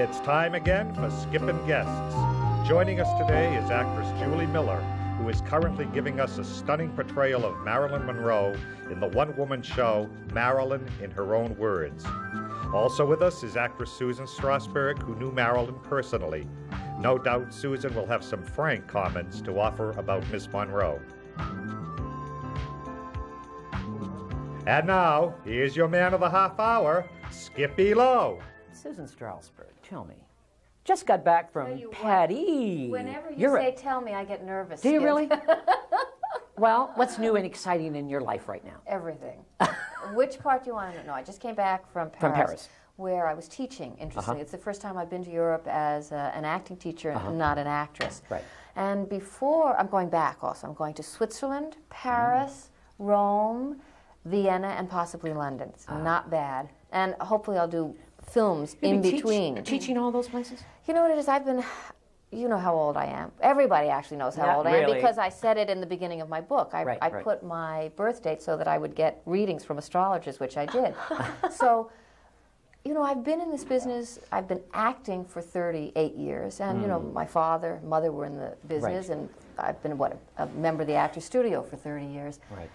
It's time again for Skippin' Guests. Joining us today is actress Julie Miller, who is currently giving us a stunning portrayal of Marilyn Monroe in the one-woman show Marilyn in Her Own Words. Also with us is actress Susan Strasberg, who knew Marilyn personally. No doubt Susan will have some frank comments to offer about Miss Monroe. And now, here's your man of the half hour, Skippy Lowe. Susan Strasberg, tell me. Just got back from Patty. Whenever you say tell me, I get nervous. Do you really? Well, what's new and exciting in your life right now? Everything. Which part do you want to know? I just came back from Paris. From Paris. Where I was teaching, interestingly. It's the first time I've been to Europe as an acting teacher, not an actress. Right. And before, I'm going back also. I'm going to Switzerland, Paris, Rome, Vienna, and possibly London. It's not bad. And hopefully I'll do films in between. Teaching all those places? You know what it is? I've been, you know how old I am. Everybody actually knows how old I am because I said it in the beginning of my book. I put my birth date so that I would get readings from astrologers, which I did. So, you know, I've been in this business, I've been acting for 38 years, and, you know, my father, mother were in the business, and I've been, a member of the Actors Studio for 30 years. Right.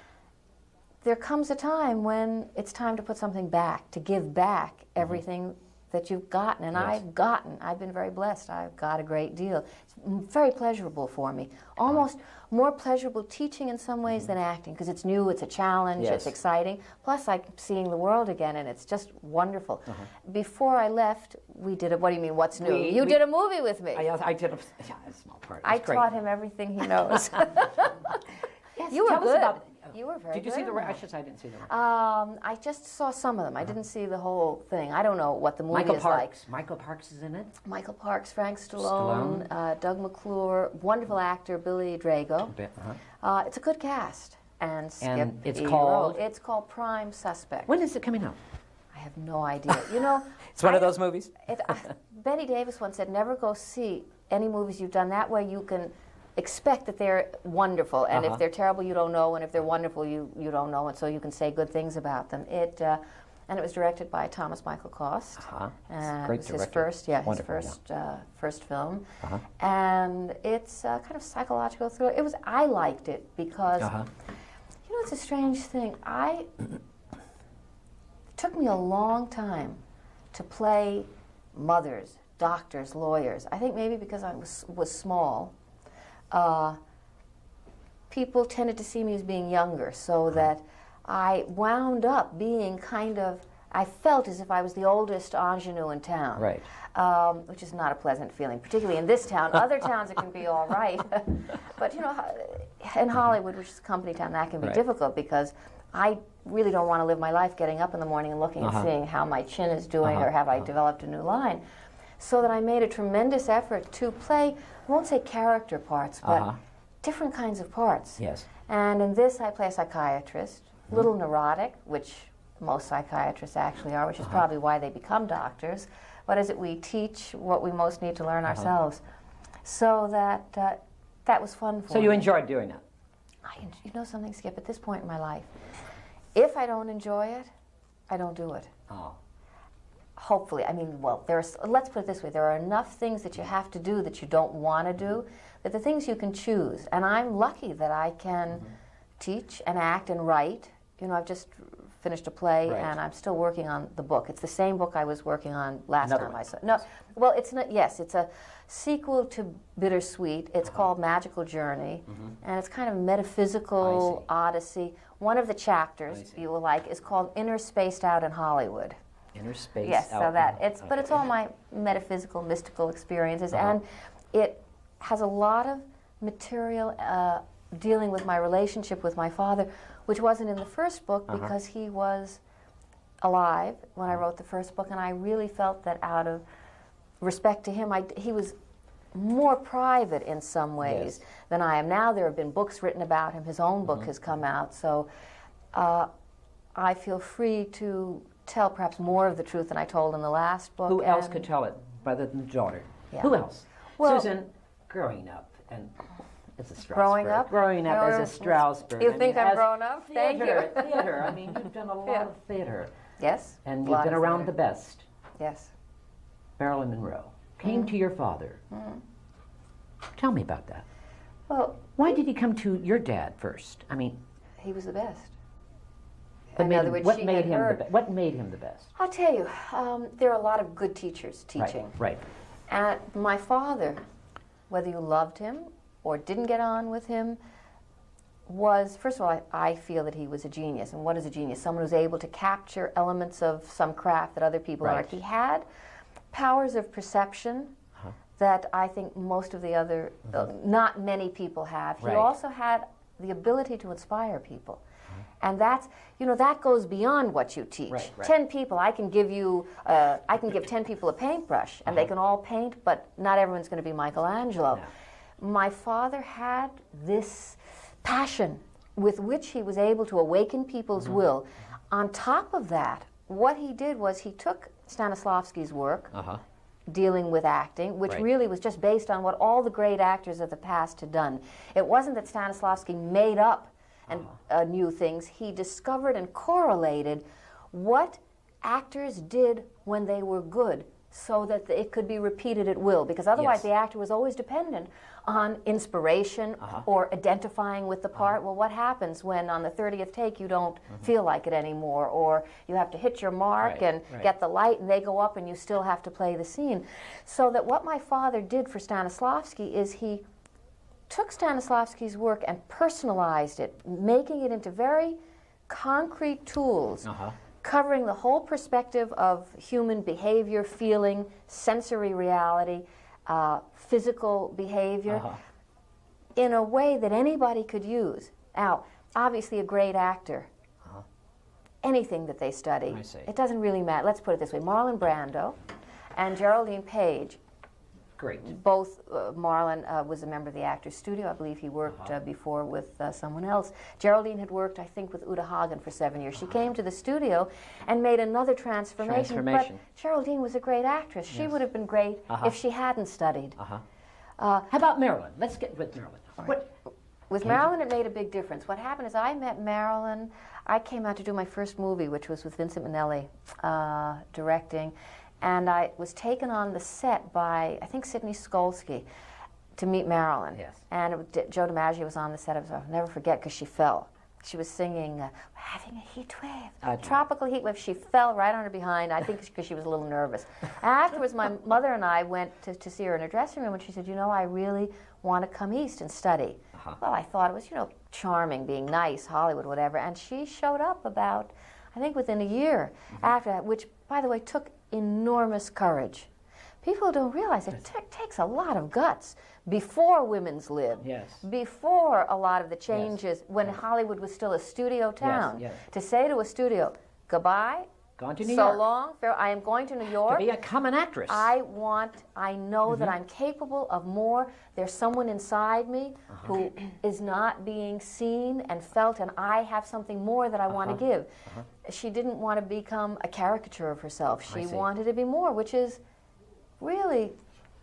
There comes a time when it's time to put something back, to give back everything that you've gotten, and I've been very blessed. I've got a great deal. It's very pleasurable for me. Almost more pleasurable teaching in some ways than acting, because it's new, it's a challenge, it's exciting. Plus, I'm seeing the world again, and it's just wonderful. Before I left, we did a, what do you mean, what's new? You did a movie with me. I did a small part. I taught him everything he knows. Yes, you were good. You were very good. Did you see the I didn't see the I just saw some of them. I didn't see the whole thing. I don't know what the movie is like. Michael Parks is in it? Michael Parks, Frank Stallone. Doug McClure, wonderful actor, Billy Drago. It's a good cast. And it's called? It's called Prime Suspect. When is it coming out? I have no idea. You know, it's one of those movies? Betty Davis once said, never go see any movies you've done. That way you can expect that they're wonderful, and if they're terrible, you don't know, and if they're wonderful, you don't know, and so you can say good things about them. And it was directed by Thomas Michael Cost. Great it was his first film, and it's a kind of psychological thriller. I liked it because you know, it's a strange thing. It took me a long time to play mothers, doctors, lawyers. I think maybe because I was small. People tended to see me as being younger, so that I wound up being I felt as if I was the oldest ingenue in town, which is not a pleasant feeling, particularly in this town. Other towns it can be all right, but you know, in Hollywood, which is a company town, that can be difficult because I really don't want to live my life getting up in the morning and looking and seeing how my chin is doing or have I developed a new line. So that I made a tremendous effort to play, I won't say character parts, but different kinds of parts. Yes. And in this, I play a psychiatrist, a little neurotic, which most psychiatrists actually are, which is probably why they become doctors. What is it? We teach what we most need to learn ourselves. So that was fun for me. So you enjoyed doing that? You know something, Skip? At this point in my life, if I don't enjoy it, I don't do it. Hopefully, I mean, well, let's put it this way, there are enough things that you have to do that you don't want to do, that the things you can choose. And I'm lucky that I can teach and act and write. You know, I've just finished a play and I'm still working on the book. It's the same book I was working on last time I saw it. No, well, it's not, yes, it's a sequel to Bittersweet. It's called Magical Journey, and it's kind of metaphysical odyssey. One of the chapters you will like is called Inner Spaced Out in Hollywood. Inner space. Yes, so that but it's all my metaphysical, mystical experiences, and it has a lot of material dealing with my relationship with my father, which wasn't in the first book because he was alive when I wrote the first book, and I really felt that out of respect to him, he was more private in some ways than I am. Now there have been books written about him. His own book has come out, so I feel free to tell perhaps more of the truth than I told in the last book. Who else could tell it other than the daughter? Yeah. Who else? Well, Susan, growing up and as a Strasberg. Growing up as a Strasberg. You think I'm grown up? Thank you. Theater. I mean, you've done a lot of theater. Yes. And you've been around the best. Yes. Marilyn Monroe, came to your father. Tell me about that. Well, why did he come to your dad first? I mean, he was the best. What made him the best? I'll tell you, there are a lot of good teachers teaching. Right. And my father, whether you loved him or didn't get on with him, was, first of all, I feel that he was a genius. And what is a genius? Someone who's able to capture elements of some craft that other people aren't. He had powers of perception that I think most of the other, not many people have. He also had the ability to inspire people. And that's, that goes beyond what you teach. 10 people, I can give 10 people a paintbrush, and they can all paint, but not everyone's going to be Michelangelo. No. My father had this passion with which he was able to awaken people's will. On top of that, what he did was he took Stanislavski's work, dealing with acting, which really was just based on what all the great actors of the past had done. It wasn't that Stanislavski made up new things. He discovered and correlated what actors did when they were good so that it could be repeated at will, because otherwise the actor was always dependent on inspiration or identifying with the part. Well, what happens when on the 30th take you don't feel like it anymore, or you have to hit your mark and get the light and they go up and you still have to play the scene? So that what my father did for Stanislavski is he took Stanislavski's work and personalized it, making it into very concrete tools, covering the whole perspective of human behavior, feeling, sensory reality, physical behavior, in a way that anybody could use. Now, obviously a great actor, anything that they study, it doesn't really matter. Let's put it this way. Marlon Brando and Geraldine Page, both Marlon was a member of the Actors Studio. I believe he worked before with someone else. Geraldine had worked, I think, with Uta Hagen for 7 years. She came to the studio and made another transformation. But Geraldine was a great actress. She would have been great if she hadn't studied. How about Marilyn? Let's get with Marilyn. With Marilyn, it made a big difference. What happened is I met Marilyn. I came out to do my first movie, which was with Vincent Minnelli directing. And I was taken on the set by, I think, Sidney Skolsky to meet Marilyn. And Joe DiMaggio was on the set. I'll never forget, because she fell. She was singing, "We're having a heat wave, tropical heat wave." She fell right on her behind, I think because she was a little nervous. Afterwards, my mother and I went to see her in her dressing room, and she said, I really want to come east and study. Well, I thought it was, charming, being nice, Hollywood, whatever. And she showed up about, I think, within a year after that, which, by the way, took enormous courage. People don't realize it takes a lot of guts before women's lib, before a lot of the changes, when Hollywood was still a studio town, to say to a studio, goodbye, gone to New so York. long, I am going to New York. To become an actress. I know that I'm capable of more. There's someone inside me who is not being seen and felt, and I have something more that I want to give. She didn't want to become a caricature of herself. She wanted to be more, which is really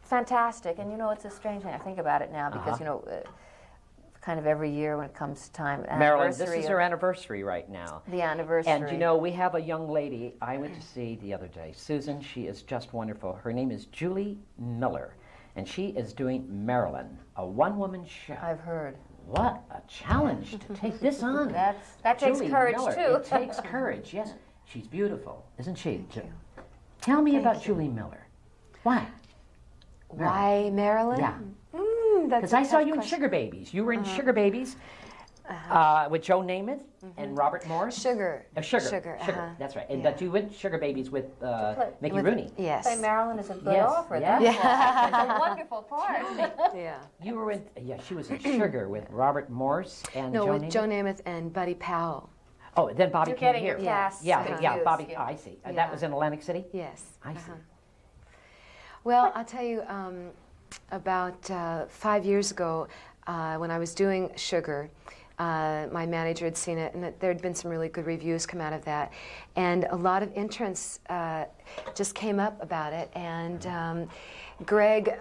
fantastic. And it's a strange thing. I think about it now because, kind of every year when it comes time. Marilyn, this is her anniversary right now. The anniversary. And we have a young lady I went to see the other day. Susan, she is just wonderful. Her name is Julie Miller, and she is doing Marilyn, a one-woman show. I've heard. What a challenge to take this on. That takes courage, Miller. too. It takes courage, yes. She's beautiful, isn't she? Thank you. Tell me about Julie Miller. Why? Why Marilyn? Yeah. Because I saw you in Sugar Babies. You were in Sugar Babies with Joe Namath and Robert Morris. Sugar. Sugar. That's right. And that you went Sugar Babies with Mickey Rooney. Yes. Play Marilyn is a good offer. That's a wonderful part. You were in. She was in Sugar with Robert Morris and Joe Namath. with Joe Namath and Buddy Powell. Oh, then Bobby You're came getting here. your cast. Yeah, Bobby. I see. That was in Atlantic City. Yes. I see. Well, I'll tell you, about 5 years ago, when I was doing Sugar, my manager had seen it, and there had been some really good reviews come out of that. And a lot of interns just came up about it. And Greg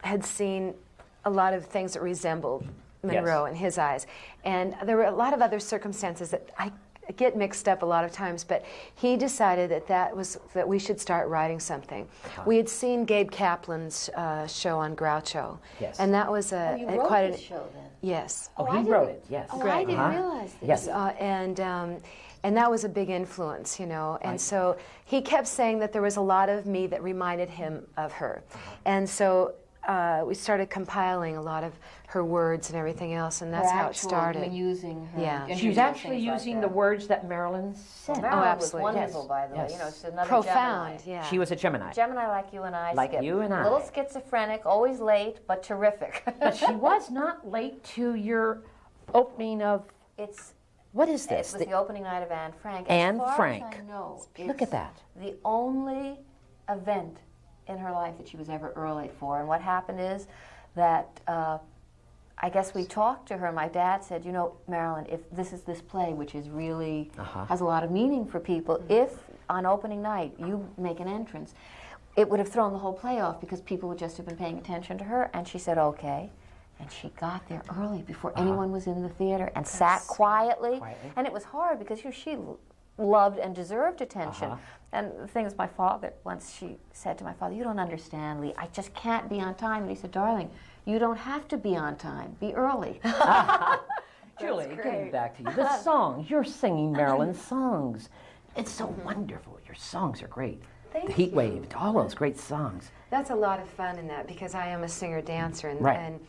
had seen a lot of things that resembled Monroe in his eyes. And there were a lot of other circumstances that get mixed up a lot of times, but he decided that we should start writing something. We had seen Gabe Kaplan's show on Groucho, yes, and that was you wrote quite the show then? Yes. he wrote it. Yes. Oh, I didn't realize this. Yes. And that was a big influence, you know. And so he kept saying that there was a lot of me that reminded him of her, and so we started compiling a lot of her words and everything else, and that's how it started. Using her. Yeah. And she's actually using the words that Marilyn said. Marilyn absolutely. was wonderful, by the way. Yes. You know, she's another Profound, Gemini. yeah. She was a Gemini. Gemini like you and I, Like Skip. you and I. A little schizophrenic, always late, but terrific. But she was not late to your opening of, what is It this? was the opening night of Anne Frank. Anne as far Frank. As I know, Look it's at that. The only event in her life that she was ever early for. And what happened is that I guess we talked to her. My dad said, you know, Marilyn, if this play, which is really has a lot of meaning for people, if on opening night you make an entrance, it would have thrown the whole play off because people would just have been paying attention to her. And she said, okay. And she got there early before anyone was in the theater and sat quietly. And it was hard because she loved and deserved attention. And the thing is, my father, once she said to my father, you don't understand, Lee, I just can't be on time. And he said, darling, you don't have to be on time. Be early. Julie, getting back to you. The songs, you're singing Marilyn's songs. It's so wonderful. Your songs are great. Thank The Heat you. Wave, all those great songs. That's a lot of fun in that because I am a singer-dancer, and, Right. and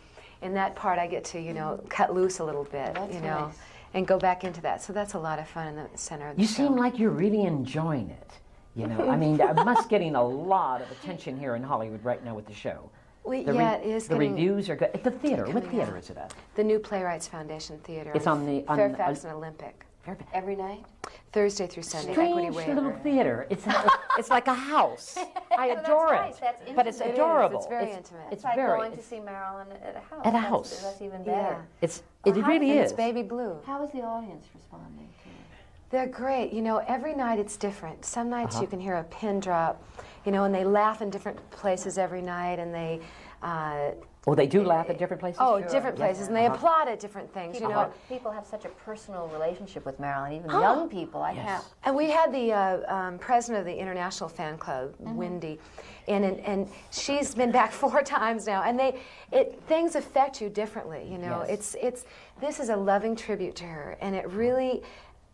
in that part I get to, you know, cut loose a little bit, That's you know, nice. and go back into that. So that's a lot of fun in the center of the You show. seem like you're really enjoying it. You know, I mean, I must getting a lot of attention here in Hollywood right now with the show. It is The getting, reviews are good. At the theater, what coming theater out. is it at? The New Playwrights Foundation Theater. It's on the- on- Fairfax on- and Olympic. Every night? Thursday through Sunday. Equity Strange waiver. little theater. It's like a house. I That's adore nice. it. That's But it's intimate. It is. adorable. It's very intimate. It's Like very. going to see Marilyn at a house. At a That's- house. That's even Yeah. better. It How really is it? is. It's baby blue. How is the audience responding to it? They're great. You know, every night it's different. Some nights you can hear a pin drop, you know, and they laugh in different places every night, and they. Oh, they do laugh at different places? Different places, and they applaud at different things. You know, People have such a personal relationship with Marilyn, even young people. I Yes. can't. and we had the president of the International Fan Club, Wendy, and she's been back 4 times now, and things affect you differently. You know, Yes. this is a loving tribute to her, and it really.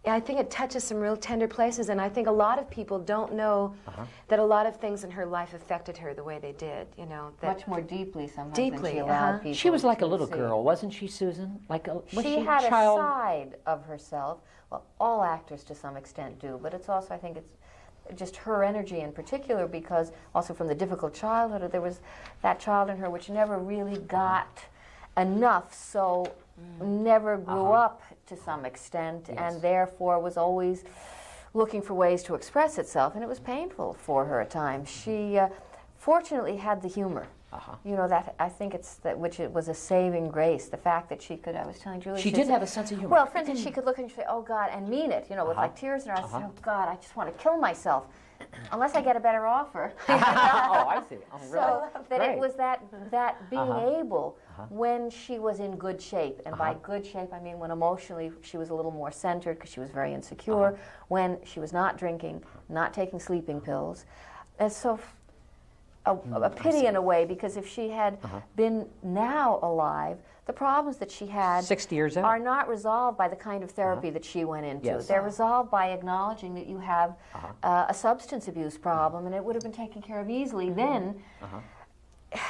I think it touches some real tender places, and I think a lot of people don't know that a lot of things in her life affected her the way they did. You know, that Much more deeply sometimes Deeply, than she allowed people She was like a to little see. girl, wasn't she, Susan? Was She had a child? a side of herself. Well, all actors to some extent do, but it's also, I think it's just her energy in particular, because also from the difficult childhood, there was that child in her which never really got enough, so never grew up to some extent, and therefore was always looking for ways to express itself, and it was painful for her at times. She fortunately had the humor. You know, that I think it's that which it was a saving grace. The fact that she could, I was telling Julie, She did have a sense of humor. Well, for instance, she could look and say, "Oh God," and mean it. You know, with like tears in her eyes. "Oh God, I just want to kill myself, unless I get a better offer." Oh, I see. Oh, really? So that Great. it was that being able when she was in good shape, and by good shape I mean when emotionally she was a little more centered because she was very insecure. When she was not drinking, not taking sleeping pills, and so. A pity in a way, because if she had been now alive, the problems that she had 60 years old are not resolved by the kind of therapy that she went into. Yes. They're resolved by acknowledging that you have a substance abuse problem, and it would have been taken care of easily. Then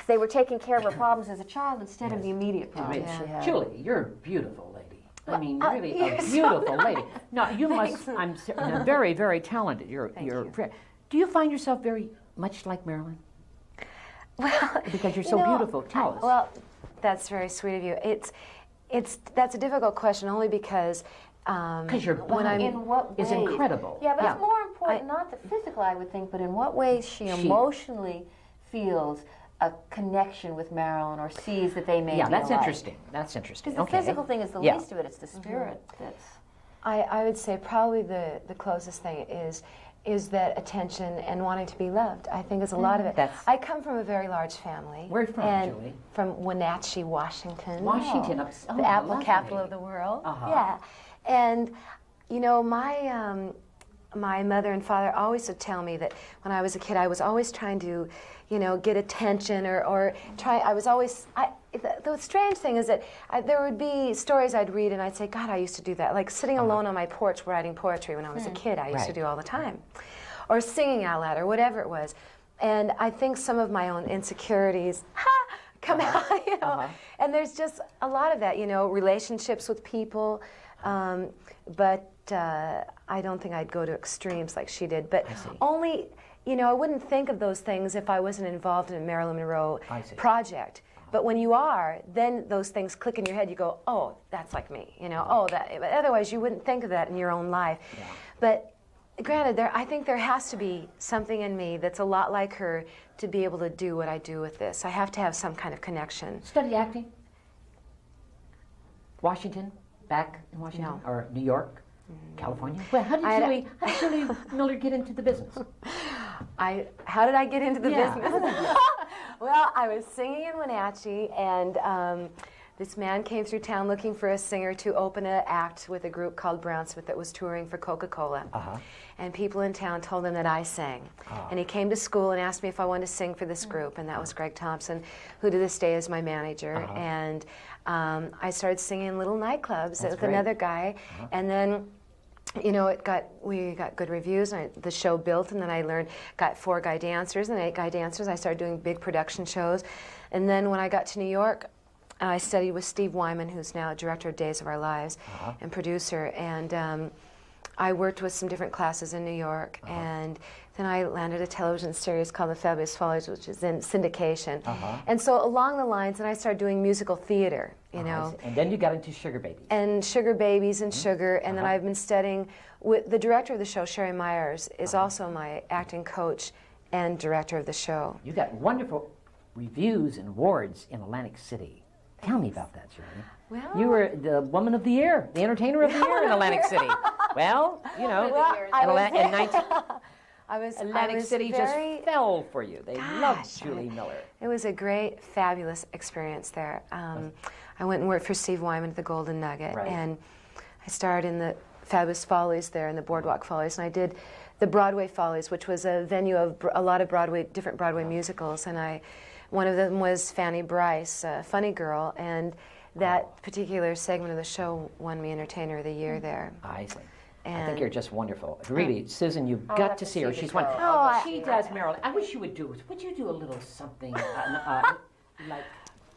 they were taking care of her problems as a child instead of the immediate problems she had. Julie, you're a beautiful lady. I mean, really a beautiful lady. No, you must. I'm very, very talented. You're. Do you find yourself very much like Marilyn? Well, Because you're so beautiful. Tell us. Well, that's very sweet of you. That's a difficult question only because your body In what ways? is incredible. Yeah, but it's more important, not the physical, I would think, but in what ways she emotionally feels a connection with Marilyn, or sees that they may be that's alike. interesting. That's interesting. Because the physical thing is the least of it. It's the spirit that's... I would say probably the closest thing is that attention and wanting to be loved. I think is a lot of it. I come from a very large family. Where are you from, Julie? From Wenatchee, Washington. Washington, the apple capital of the world. Yeah, and You know, my mother and father always would tell me that when I was a kid, I was always trying to, you know, get attention or try. I was always. The strange thing is that there would be stories I'd read and I'd say, God, I used to do that. Like sitting alone on my porch writing poetry when I was a kid, I used to do all the time, or singing out loud, or whatever it was. And I think some of my own insecurities come out, you know. And there's just a lot of that, you know, relationships with people. But I don't think I'd go to extremes like she did. But only, you know, I wouldn't think of those things if I wasn't involved in a Marilyn Monroe project. But when you are, then those things click in your head. You go, oh, that's like me, you know. Oh, that. But otherwise, you wouldn't think of that in your own life. Yeah. But granted, I think there has to be something in me that's a lot like her to be able to do what I do with this. I have to have some kind of connection. Study acting? Washington? Back in Washington? No. Or New York? California? Well, how did Shelleu Miller get into the business? How did I get into the business? Well, I was singing in Wenatchee, and this man came through town looking for a singer to open an act with a group called Brownsmith that was touring for Coca-Cola. And people in town told him that I sang. And he came to school and asked me if I wanted to sing for this group, and that was Greg Thompson, who to this day is my manager. And I started singing in little nightclubs with another guy, and then, you know, we got good reviews, and the show built, and then I got 4 guy dancers and 8 guy dancers. I started doing big production shows, and then when I got to New York, I studied with Steve Wyman, who's now director of Days of Our Lives and producer, and I worked with some different classes in New York, and then I landed a television series called The Fabulous Follies, which is in syndication. And so along the lines, and I started doing musical theater, you know. And then you got into Sugar Babies. And Sugar Babies and Sugar, and then I've been studying with the director of the show, Sherry Myers, is also my acting coach and director of the show. You got wonderful reviews and awards in Atlantic City. Tell me about that, Shirley. Well, you were the Woman of the Year, the Entertainer of the Year in Atlantic City. Well, you know, Atlantic City just fell for you. They loved Julie Miller. It was a great, fabulous experience there. I went and worked for Steve Wyman at the Golden Nugget, and I starred in the Fabulous Follies there, in the Boardwalk Follies, and I did the Broadway Follies, which was a venue of a lot of different Broadway musicals, and one of them was Fanny Bryce, Funny Girl, and that particular segment of the show won me Entertainer of the Year there. I see. I think you're just wonderful. Really, Susan, you've got to see her. She's wonderful. She does Marilyn. I wish you would do it. Would you do a little something like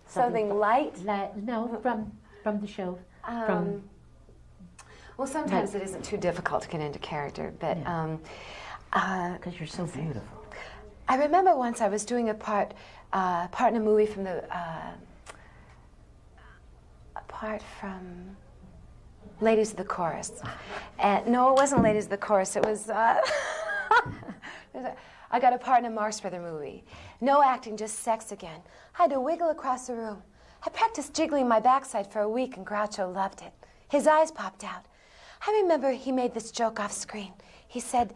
something light? No, from the show. Well, sometimes it isn't too difficult to get into character, but because you're so beautiful. I remember once I was doing a part in a movie from Ladies of the Chorus. And no, it wasn't Ladies of the Chorus. It was I got a part in a Mars Brother movie. No acting, just sex again. I had to wiggle across the room. I practiced jiggling my backside for a week, and Groucho loved it. His eyes popped out. I remember he made this joke off screen. He said,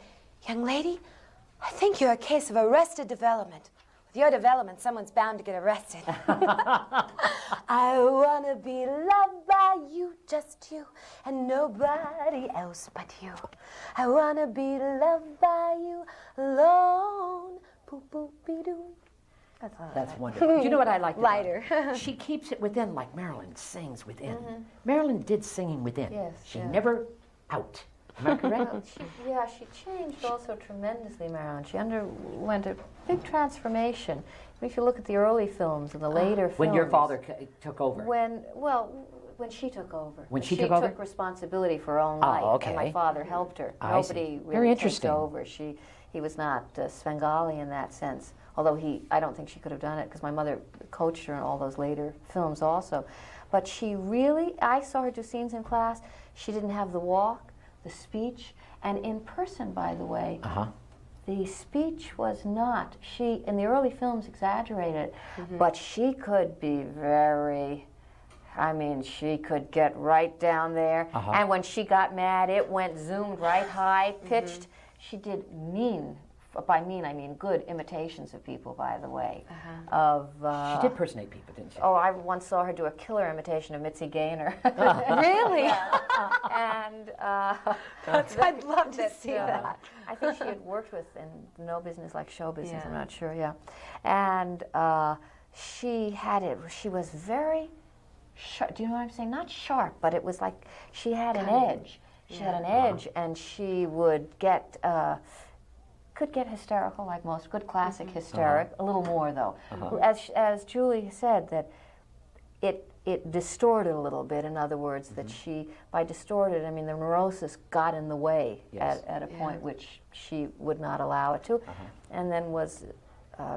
"Young lady, I think you're a case of arrested development. With your development, someone's bound to get arrested." I want to be loved by you, just you, and nobody else but you. I want to be loved by you alone. Boop-boop-be-doo. That's wonderful. Do you know what I like? Lighter. She keeps it within, like Marilyn sings within. Marilyn did singing within. Yes. She never out. Am I correct? She changed also tremendously, Marilyn. She underwent a big transformation. If you look at the early films and the later films. When your father took over. When she took over. When she took over? She took responsibility for her own life, and my father helped her. Nobody really took over. He was not Svengali in that sense, although I don't think she could have done it because my mother coached her in all those later films also. But she really, I saw her do scenes in class. She didn't have the walk, the speech, and in person, by the way, the speech was not, she, in the early films, exaggerated, but she could be she could get right down there, and when she got mad, it went zoomed right high, pitched. She did mean by mean I mean good imitations of people, by the way. She did personate people, didn't she? Oh, I once saw her do a killer imitation of Mitzi Gaynor. Really? And I'd love to see that. I think she had worked with in no business like show business. Yeah. I'm not sure. Yeah, and she had it. She was very sharp. Do you know what I'm saying? Not sharp, but it was like she had an edge. She had an edge, and she would get. Could get hysterical like most good classic hysteric, a little more though. As Julie said, that it distorted a little bit. In other words, that she, by distorted, I mean the neurosis got in the way at a point which she would not allow it to, and then was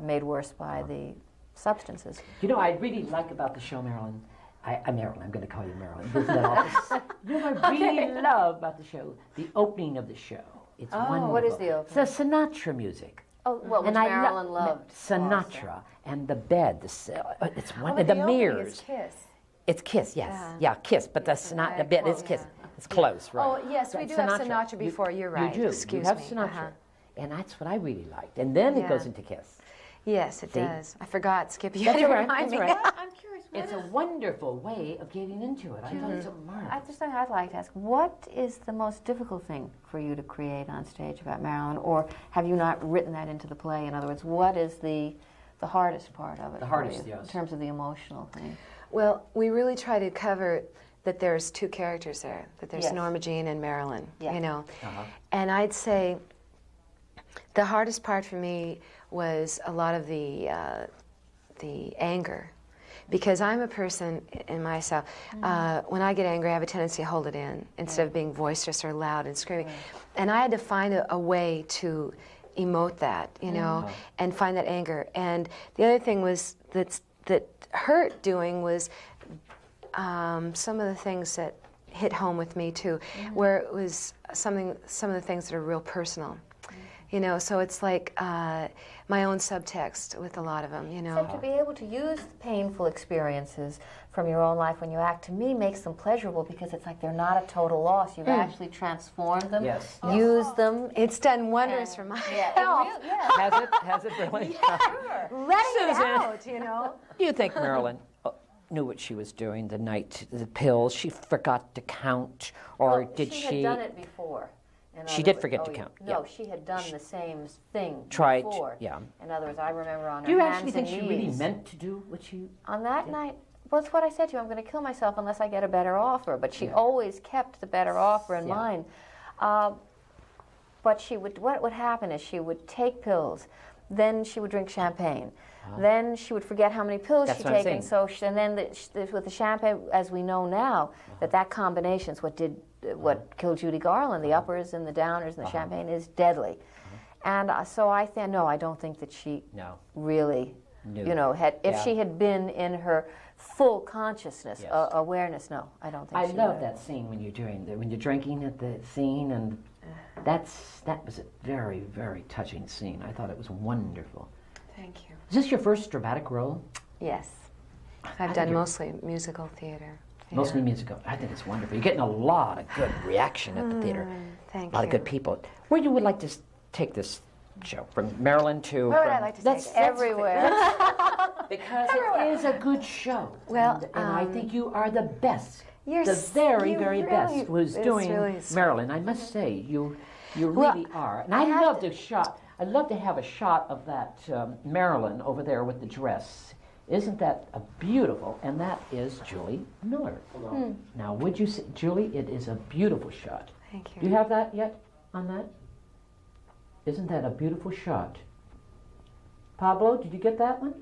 made worse by the substances. You know, I really like about the show, Marilyn. Marilyn, I'm going to call you Marilyn. Isn't that awful? You know what I really love about the show? The opening of the show. It's wonderful. What is the opening? It's the Sinatra music. Oh, well, which Marilyn loved. Sinatra and the bed, it's one But the opening mirrors. is Kiss. It's Kiss, yes. Yeah, Kiss, but the Sinatra bit is Kiss. It's close, right? Oh, yes, we do have Sinatra before, you're right. You do. Excuse you have me. Sinatra. And that's what I really liked. And then it goes into Kiss. Yes, it does. I forgot, Skip. You That's had to all right, remind that's me. right. I'm curious. It's a wonderful way of getting into it. I thought it was a marvelous. I just think I'd like to ask, what is the most difficult thing for you to create on stage about Marilyn, or have you not written that into the play? In other words, what is the hardest part of it? The hardest, for you, yes. in terms of the emotional thing. Well, we really try to cover that there's two characters there, that there's Yes. Norma Jean and Marilyn, Yeah. you know. And I'd say the hardest part for me was a lot of the anger. Because I'm a person in myself, when I get angry, I have a tendency to hold it in instead of being boisterous or loud and screaming. And I had to find a way to emote that, you know, and find that anger. And the other thing was that hurt doing was some of the things that hit home with me too, where it was some of the things that are real personal. You know, so it's like my own subtext with a lot of them, you know. So to be able to use painful experiences from your own life when you act, to me, makes them pleasurable because it's like they're not a total loss. You've actually transformed them, used them. It's done wonders for my health. Has it really? Letting it out, you know. Do you think Marilyn knew what she was doing the night, the pills? She forgot to count, or did she? She had done it before. She did forget to count. No, she had done the same thing Tried, before. yeah. In other words, I remember on Do her you hands actually think and she knees. really meant to do what she... On that night, well, it's what I said to you. I'm going to kill myself unless I get a better offer. But she always kept the better offer in mind. But she would. What would happen is she would take pills, then she would drink champagne, then she would forget how many pills she'd taken. So, and then with the champagne, as we know now, that combination is what killed Judy Garland. The uppers and the downers and the champagne is deadly. And so I think, no, I don't think that she really knew. You know, if she had been in her full consciousness, awareness, no, I don't think I she love would. that scene when you're when you're drinking at the scene, and that was a very, very touching scene. I thought it was wonderful. Thank you. Is this your first dramatic role? Yes. I've done mostly musical theater. Mostly musical. I think it's wonderful. You're getting a lot of good reaction at the theater. Thank a lot of good people. Where you would like to take this show? From Maryland to... Where would I like to take it? Everywhere. Because it is a good show. Well, and I think you are the best. You're the very, you very really- best who's it's doing really sweet. Marilyn. I must say, you really are. And I'd love to have a shot of that Marilyn over there with the dress. Isn't that a beautiful? And that is Julie Miller. Now, would you say, Julie, it is a beautiful shot. Thank you. Do you have that yet on that? Isn't that a beautiful shot? Pablo, did you get that one?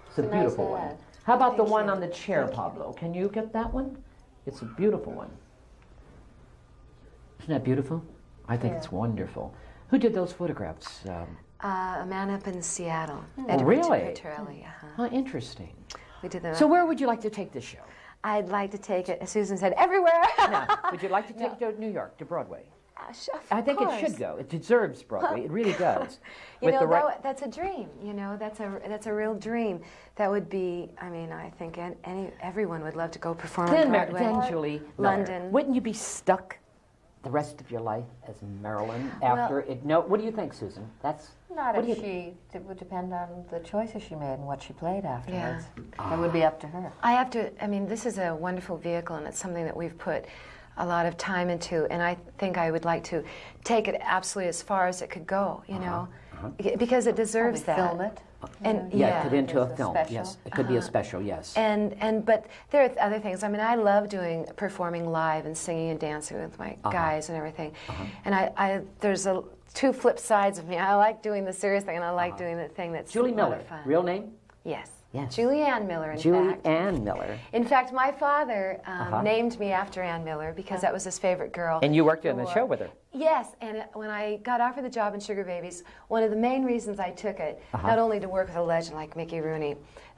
It's a beautiful one. How about the one on the chair, Pablo? Can you get that one? It's a beautiful one. Isn't that beautiful? I think it's wonderful. Who did those photographs? A man up in Seattle. Oh, really? Petrelli, Oh, interesting. We did the. So where would you like to take this show? I'd like to take it, as Susan said, everywhere. Now, would you like to take it to New York, to Broadway? I think it should go. It deserves Broadway. It really does. You know, that's a dream. You know, that's a real dream. That would be. I mean, I think everyone would love to go perform on Broadway. Then, Julie, London. Wouldn't you be stuck the rest of your life as Marilyn after it? No, what do you think, Susan? That's not if she. It would depend on the choices she made and what she played afterwards. That would be up to her. I have to. I mean, this is a wonderful vehicle, and it's something that we've put a lot of time into, and I think I would like to take it absolutely as far as it could go. You know, because it deserves that. Film it. And yeah, put into a film. special. Yes, it could be a special. Yes. And but there are other things. I mean, I love performing live and singing and dancing with my guys and everything. And I there's two flip sides of me. I like doing the serious thing, and I like doing the thing that's Julie a lot Miller, of fun. real name? Yes. Yes. Julie Ann Miller, in Julie fact. Ann Miller. In fact, my father named me after Ann Miller because that was his favorite girl. And you worked on the show with her. Yes, and when I got offered the job in Sugar Babies, one of the main reasons I took it, not only to work with a legend like Mickey Rooney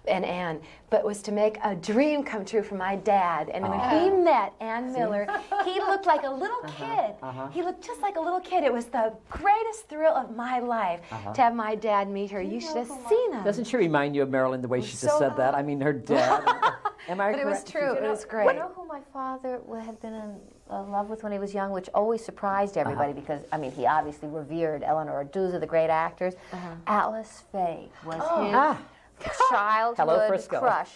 and Ann, but was to make a dream come true for my dad. And when he met Ann Miller, he looked like a little kid. He looked just like a little kid. It was the greatest thrill of my life to have my dad meet her. You should have seen him. Doesn't she remind you of Marilyn the way she just said that? I mean, her dad. Am I correct? But it was true. It was great. You know who my father had been in love with when he was young, which always surprised everybody because, I mean, he obviously revered Eleanor Duse, the great actors. Alice Faye was his childhood crush.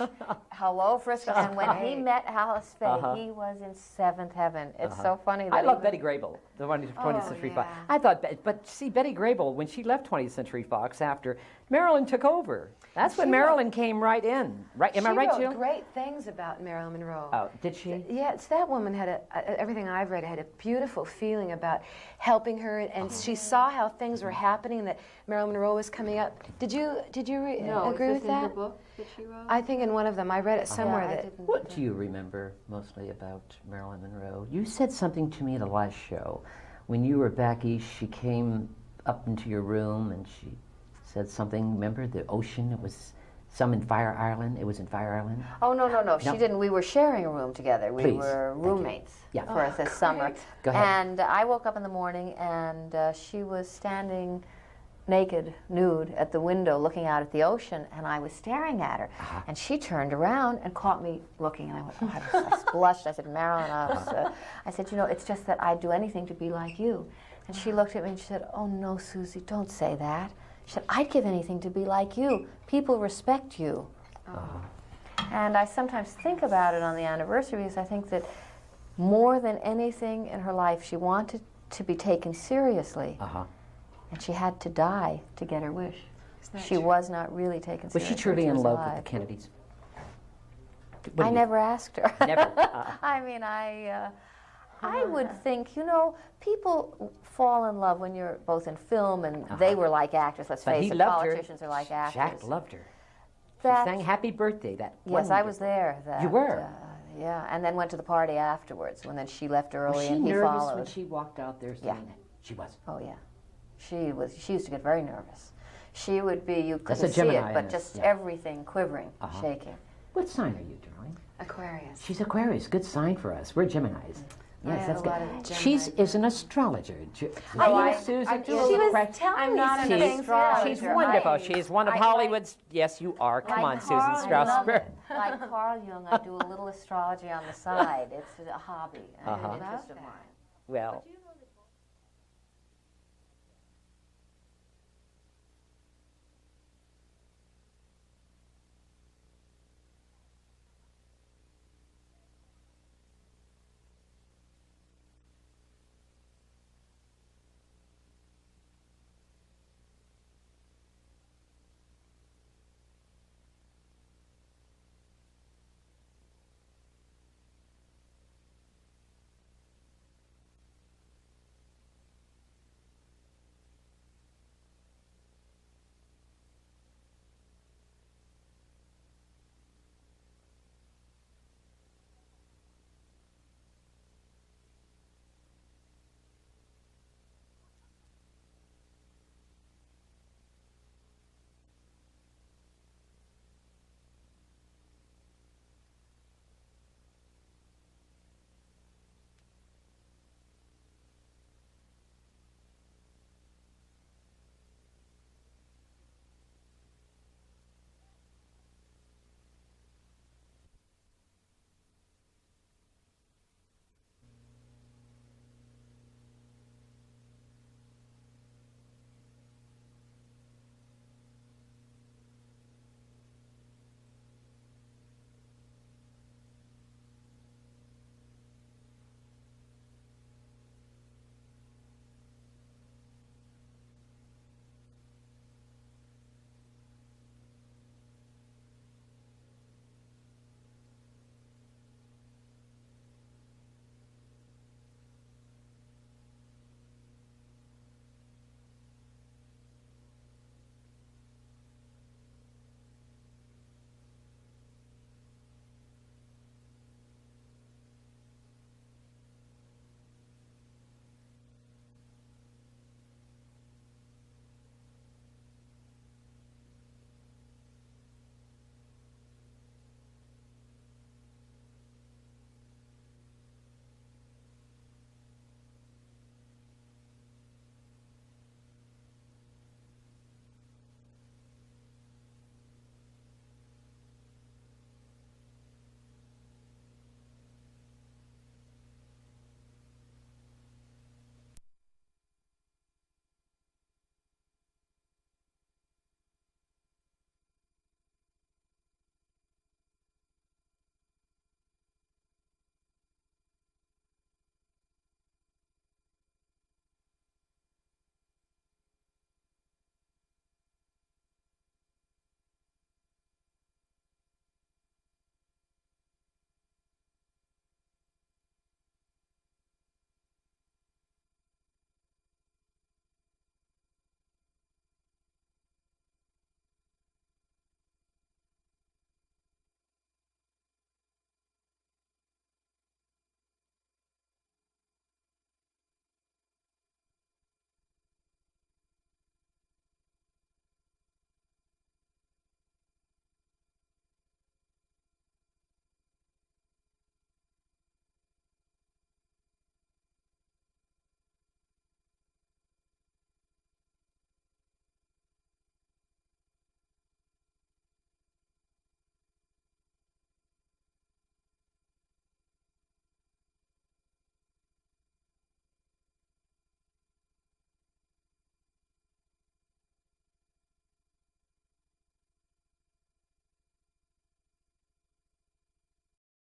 Hello, Frisco. And when he met Alice Faye, he was in seventh heaven. It's so funny that I love Betty Grable, the one from 20th Century Fox. I thought, but see, Betty Grable, when she left 20th Century Fox after, Marilyn took over. That's when Marilyn came right in. Right? Am I right, She Jill? wrote great things about Marilyn Monroe. Oh, did she? Yes, that woman had everything I've read had a beautiful feeling about helping her, and she saw how things were happening, and that Marilyn Monroe was coming up. Did you agree with that? In her book that she wrote? I think in one of them. I read it somewhere What do you remember mostly about Marilyn Monroe? You said something to me at the last show. When you were back east, she came up into your room and she said something. Remember the ocean? It was some in Fire Island. It was in Fire Island. Oh, no. She didn't. We were sharing a room together. We Please. were roommates for this summer. Go ahead. And I woke up in the morning and she was standing naked, nude, at the window looking out at the ocean, and I was staring at her. And she turned around and caught me looking, and I went, I blushed. I said, Marilyn, I said, you know, it's just that I'd do anything to be like you. And she looked at me and she said, oh, no, Susie, don't say that. She said, I'd give anything to be like you. People respect you. And I sometimes think about it on the anniversary because I think that more than anything in her life, she wanted to be taken seriously. And she had to die to get her wish. She was not really taken seriously. Was she truly in love with the Kennedys? I never asked her. Never? I mean, I would think, you know, people fall in love when you're both in film and they were like actors. Let's face it, politicians are like actors. Jack loved her. She sang Happy Birthday. Yes, I was there. You were? Yeah, and then went to the party afterwards when then she left early and he followed. Was she nervous when she walked out there saying that? She was? Oh, yeah. She used to get very nervous. She would be, you couldn't see it, but just everything quivering, shaking. What sign are you, darling? Aquarius. She's Aquarius. Good sign for us. We're Geminis. Yes, that's good. She Gemini is an astrologer. Susan. She was telling me some things. She's wonderful. She's one of Hollywood's. Yes, you are. Come on, Susan Strasberg. Like Carl Jung, I do a little astrology on the side. It's a hobby, an interest of mine. Well.